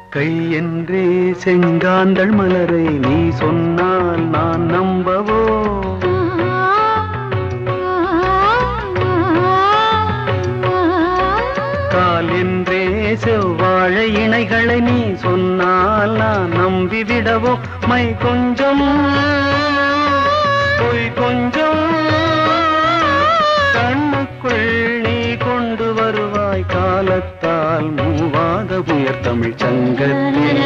கை என்றே செங்காந்தள் மலரை நீ சொன்னால் நான் நம்பவோ? கால் என்றே செவ்வாழை இணைகளை நீ சொன்னால் நான் நம்பிவிடவோ? மை கொஞ்சம் பொய் கொஞ்சம் கண்ணுக்குள் நீ கொண்டு வருவாய் காலத்தால் மூவாத உயர் தமிழ் சங்கத்தில்